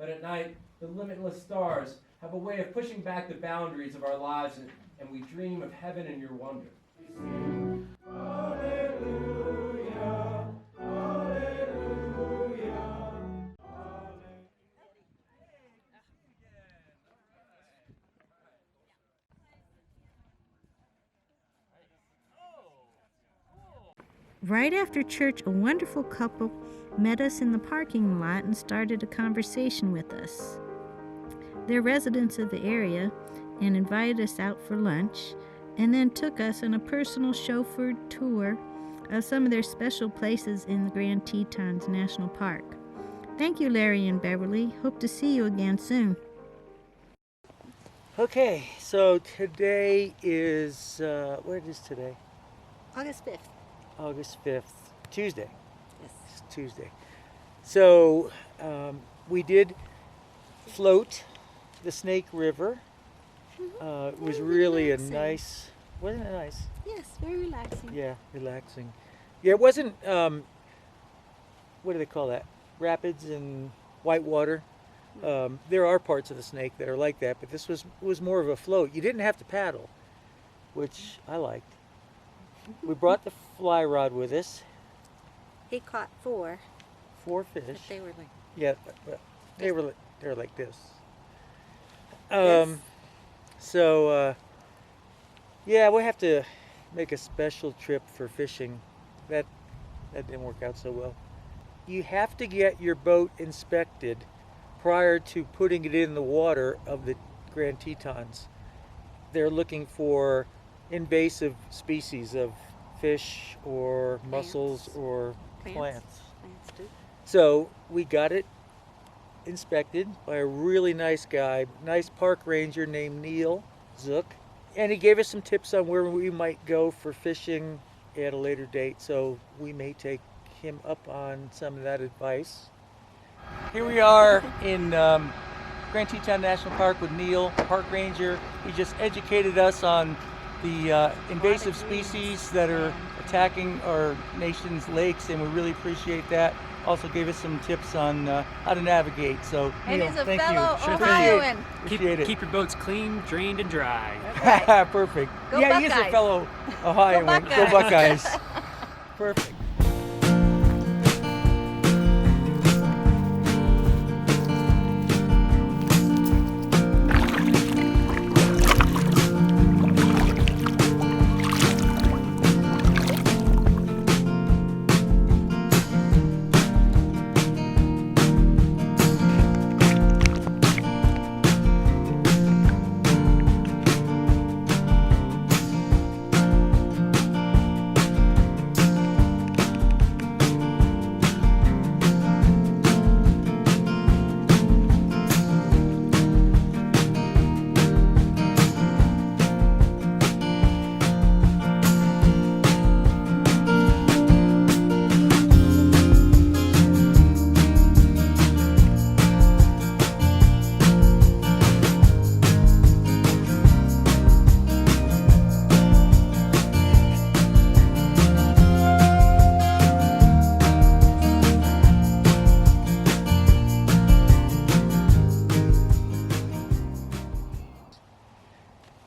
But at night, the limitless stars have a way of pushing back the boundaries of our lives, and we dream of heaven and your wonder. We sing, Hallelujah, Hallelujah, Right after church, a wonderful couple met us in the parking lot and started a conversation with us. They're residents of the area and invited us out for lunch and then took us on a personal chauffeured tour of some of their special places in the Grand Tetons National Park. Thank you, Larry and Beverly. Hope to see you again soon. Okay, so today is, what is today? August 5th. August 5th, Tuesday. Yes. It's Tuesday. So we did float the Snake River. It was really relaxing. Wasn't it nice? Yes, very relaxing. Yeah, relaxing. Yeah, it wasn't, what do they call that? Rapids and white water. There are parts of the Snake that are like that, but this was more of a float. You didn't have to paddle, which I liked. We brought the fly rod with us. He caught 4. 4 fish. But they were like... Yeah, but they were like this. So, yeah, we'll have to make a special trip for fishing. That didn't work out so well. You have to get your boat inspected prior to putting it in the water of the Grand Tetons. They're looking for invasive species of fish or mussels or plants. So we got it inspected by a really nice guy, nice park ranger named Neil Zook, and he gave us some tips on where we might go for fishing at a later date, so we may take him up on some of that advice. Here we are in Grand Teton National Park with Neil, park ranger. He just educated us on the invasive species that are attacking our nation's lakes, and we really appreciate that. Also gave us some tips on how to navigate. So, and Neil, he's a thank fellow you. Ohioan. Keep your boats clean, drained, and dry. Right. Perfect. Go yeah, Buckeyes. he is a fellow Ohioan. Go Go Buckeyes. Perfect.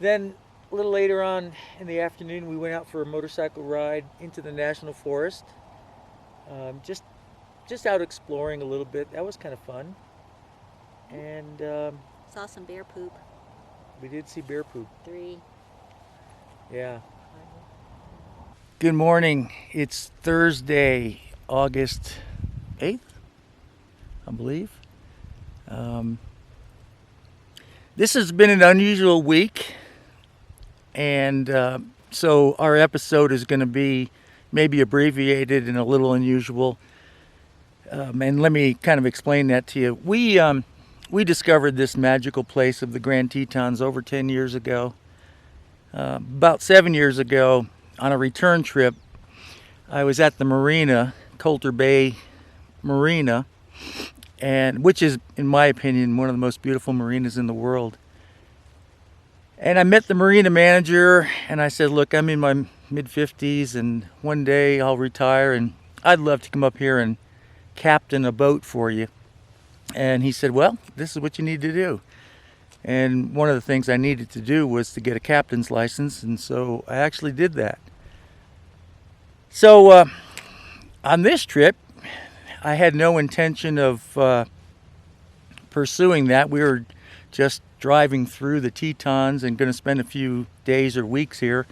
Then a little later on in the afternoon, we went out for a motorcycle ride into the national forest. Just out exploring a little bit. That was kind of fun. And Saw some bear poop. we did see bear poop. 3. Yeah. Good morning. It's Thursday, August 8th, I believe. This has been an unusual week, and so our episode is going to be maybe abbreviated and a little unusual. And let me kind of explain that to you. We discovered this magical place of the Grand Tetons over 10 years ago. About 7 years ago, on a return trip, I was at the marina, Colter Bay Marina, and which is, in my opinion, one of the most beautiful marinas in the world. And I met the marina manager, and I said, look, I'm in my mid-50s, and one day I'll retire, and I'd love to come up here and captain a boat for you. And he said, well, this is what you need to do. And one of the things I needed to do was to get a captain's license, and so I actually did that. So on this trip, I had no intention of pursuing that. We were just driving through the Tetons and going to spend a few days or weeks here.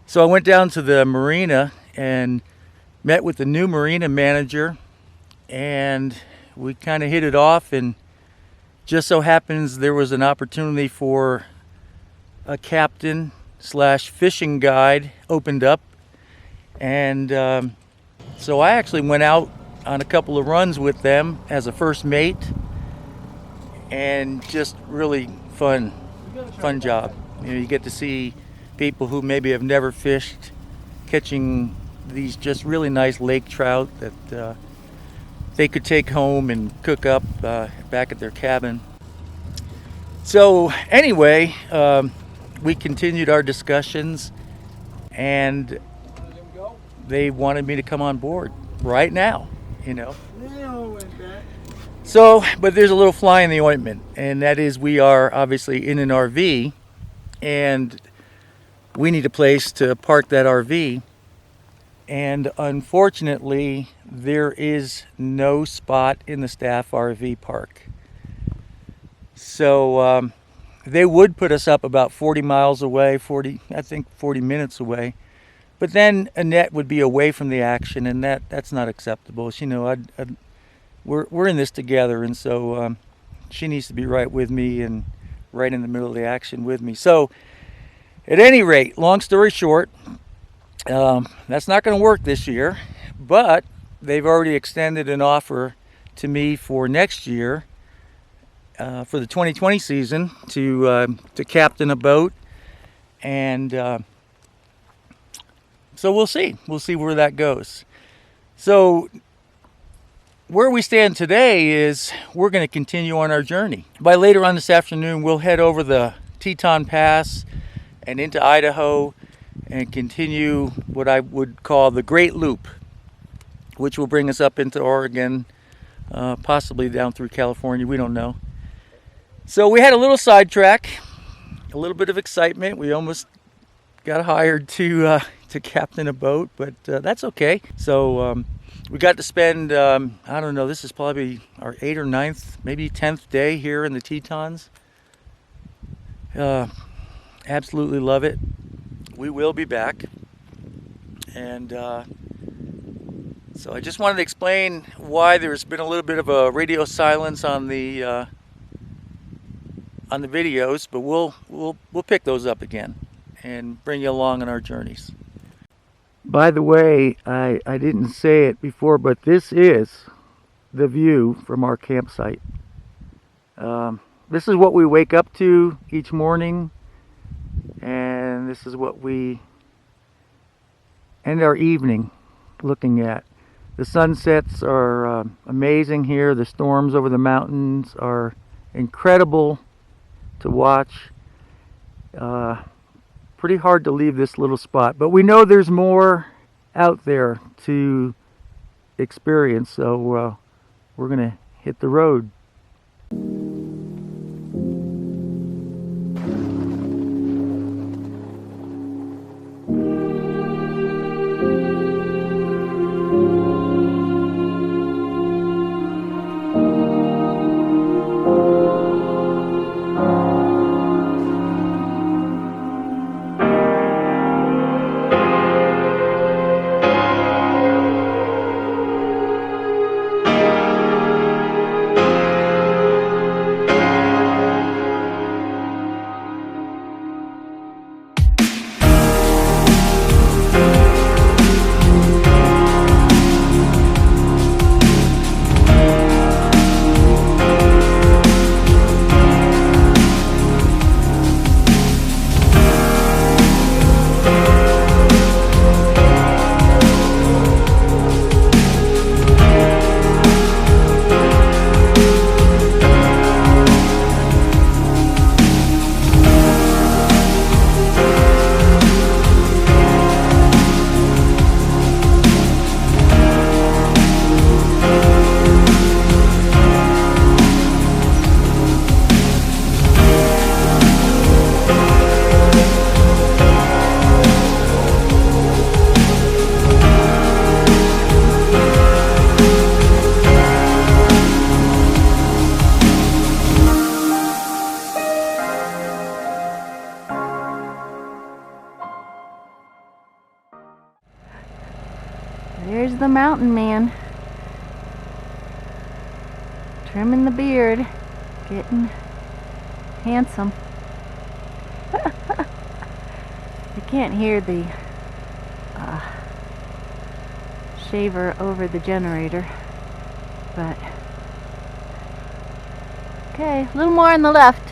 So I went down to the marina and met with the new marina manager, and we kind of hit it off, and just so happens there was an opportunity for a captain slash fishing guide opened up, and so I actually went out on a couple of runs with them as a first mate, and just really fun job. You know, you get to see people who maybe have never fished catching these just really nice lake trout that they could take home and cook up back at their cabin. So anyway, we continued our discussions, and they wanted me to come on board right now, you know. So, but there's a little fly in the ointment, and that is we are obviously in an RV, and we need a place to park that RV. And unfortunately, there is no spot in the staff RV park. So they would put us up about 40 miles away, 40 minutes away. But then Annette would be away from the action, and that's not acceptable. You know, we're in this together, and so she needs to be right with me and right in the middle of the action with me. So at any rate, long story short, that's not going to work this year, but they've already extended an offer to me for next year, for the 2020 season, to captain a boat, and so we'll see where that goes. So where we stand today is we're going to continue on our journey. By later on this afternoon, we'll head over the Teton Pass and into Idaho and continue what I would call the Great Loop, which will bring us up into Oregon, possibly down through California, we don't know. So we had a little sidetrack, a little bit of excitement. We almost got hired to captain a boat, but that's okay. So we got to spend, I don't know, this is probably our 8th or 9th, maybe 10th day here in the Tetons. Absolutely love it. We will be back. And so I just wanted to explain why there's been a little bit of a radio silence on the videos, but we'll pick those up again and bring you along on our journeys. By the way, I didn't say it before, but this is the view from our campsite. This is what we wake up to each morning, and this is what we end our evening looking at. The sunsets are amazing here. The storms over the mountains are incredible to watch. Pretty hard to leave this little spot, but we know there's more out there to experience, so we're gonna hit the road. There's the mountain man. Trimming the beard. Getting handsome. You can't hear the shaver over the generator, but okay, a little more on the left.